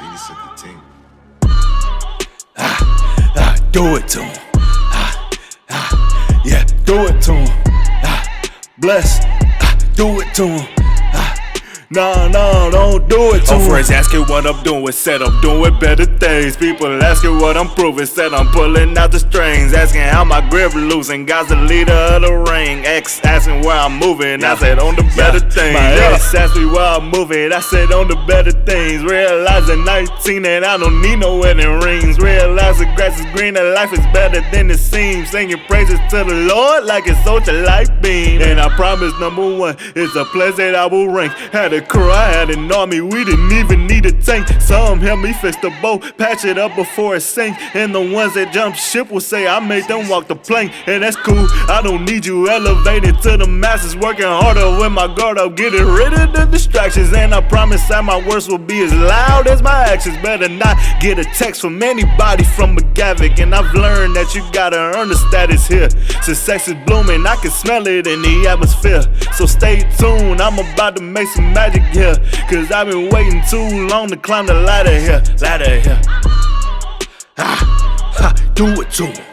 Phoenix and the team. Do it to him. Yeah, do it to him. Bless. Do it to him. No, don't do it to him. Friends asking what I'm doing, said I'm doing better things. People asking what I'm proving, said I'm pulling out the strings. Asking how my grip losing, God's the leader of the ring. Ex asking where I'm moving, I said on the better things. My ex asked me where I'm moving, I said on the better things. Realizing 19 and I don't need no wedding rings. Realize the grass is green and life is better than it seems. Singing praises to the Lord like it's such a light beam. And I promise number one, it's a place that I will rank. Had a crew, I had an army, we didn't even need a tank. Some helped me fix the boat, patch it up before it sank. And the ones that jump ship will say I made them walk the plank. And that's cool, I don't need you elevated to the masses. Working harder with my guard up, getting rid of the distractions. And I promise that my words will be as loud as my actions. Better not get a text from anybody from McGavick. And I've learned that you gotta earn the status here. Success is blooming, I can smell it in the atmosphere. So stay tuned, I'm about to make some magic here. Cause I've been waiting too long to climb the ladder here. Do it to him.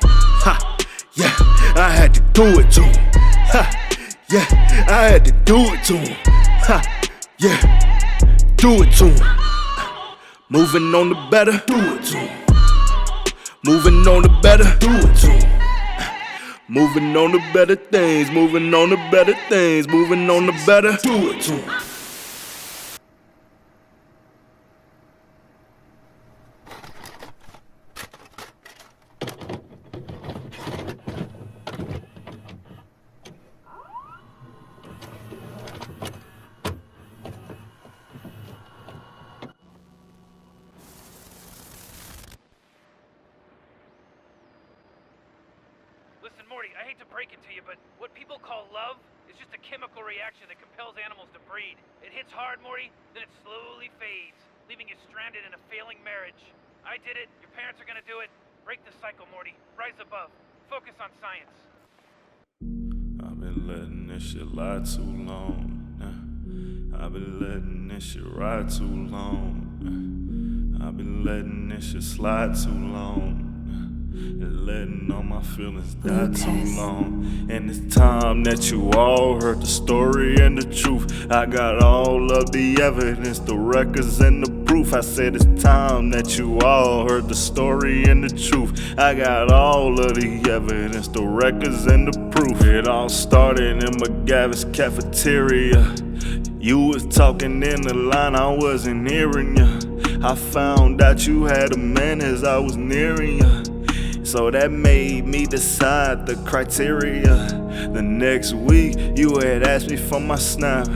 Yeah, I had to do it to him. Yeah, I had to do it to him. Yeah, do it to him. Moving on to better, do it to him. Moving on to better, do it to him. Moving on to better things, moving on to better things, moving on to better, do it to him. Listen, Morty, I hate to break it to you, but what people call love is just a chemical reaction that compels animals to breed. It hits hard, Morty, then it slowly fades, leaving you stranded in a failing marriage. I did it, your parents are gonna do it. Break the cycle, Morty. Rise above. Focus on science. I've been letting this shit lie too long. I've been letting this shit ride too long. I've been letting this shit slide too long. And letting all my feelings die too long. And it's time that you all heard the story and the truth. I got all of the evidence, the records and the proof. I said it's time that you all heard the story and the truth. I got all of the evidence, the records and the proof. It all started in McGavick's cafeteria. You was talking in the line, I wasn't hearing ya. I found out you had a man as I was nearing ya. So that made me decide the criteria. The next week, you had asked me for my snap.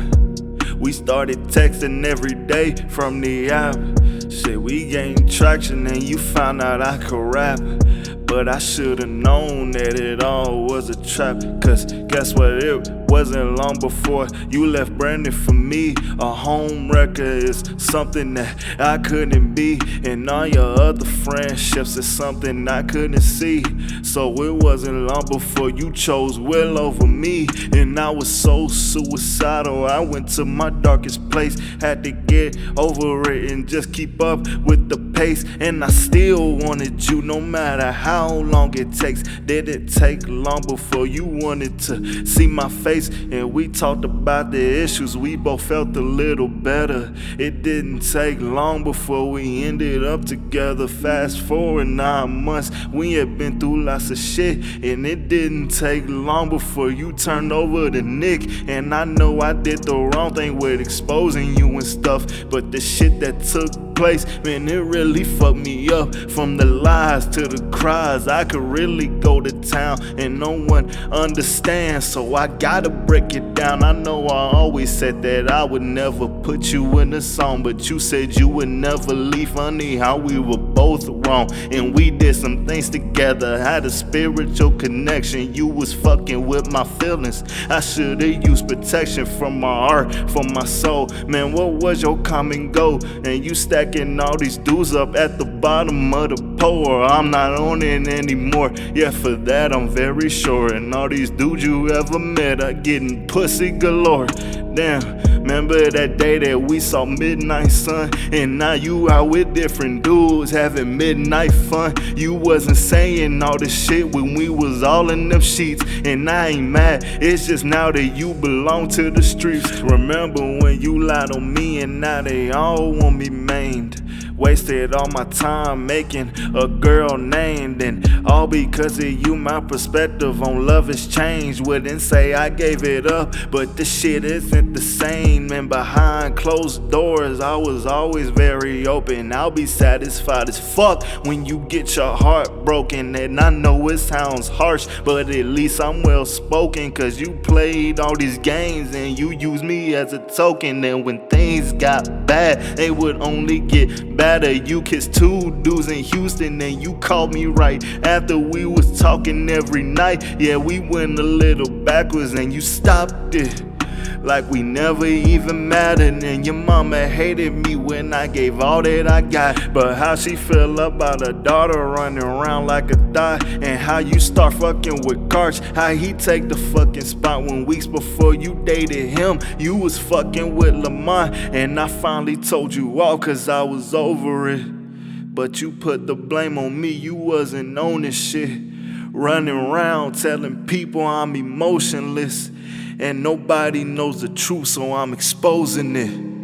We started texting every day from the app. Shit, we gained traction and you found out I could rap. But I should've known that it all was a trap. Cause guess what, it wasn't long before you left Brandon for me. A home wrecker is something that I couldn't be. And all your other friendships is something I couldn't see. So it wasn't long before you chose Will over me. And I was so suicidal, I went to my darkest place. Had to get over it and just keep up with the pace. And I still wanted you no matter how long it takes. Did it take long before you wanted to see my face? And we talked about the issues, we both felt a little better. It didn't take long before we ended up together. Fast forward 9 months, we had been through lots of shit. And it didn't take long before you turned over to Nick. And I know I did the wrong thing with exposing you and stuff, but the shit that took place, man, it really fucked me up. From the lies to the cries, I could really go to town and no one understands, so I gotta break it down. I know I always said that I would never put you in a song, but you said you would never leave. Funny how we were both wrong, and we did some things together, had a spiritual connection. You was fucking with my feelings, I should've used protection from my heart, from my soul. Man, what was your come and go? And you stacking all these dudes up at the bottom of the pole. I'm not on it anymore, yeah, for that I'm very sure. And all these dudes you ever met are getting pussy galore. Damn, Remember that day that we saw midnight sun, and now you out with different dudes having midnight fun. You wasn't saying all this shit when we was all in them sheets, and I ain't mad, it's just now that you belong to the streets. Remember when you lied on me and now they all want me maimed. Wasted all my time making a girl named, and all because of you my perspective on love has changed. Wouldn't say I gave it up, but this shit isn't the same. And behind closed doors I was always very open. I'll be satisfied as fuck when you get your heart broken. And I know it sounds harsh, but at least I'm well spoken, cause you played all these games and you used me as a token. And when things got bad, they would only get better. You kissed two dudes in Hewson and you called me right after we was talking every night. Yeah, we went a little backwards and you stopped it like we never even mattered. And your mama hated me when I gave all that I got, but how she feel about her daughter running around like a thot. And how you start fucking with Karch, how he take the fucking spot when weeks before you dated him you was fucking with Lamont. And I finally told you all cause I was over it, but you put the blame on me, you wasn't on this shit. Running around telling people I'm emotionless, and nobody knows the truth, so I'm exposing it.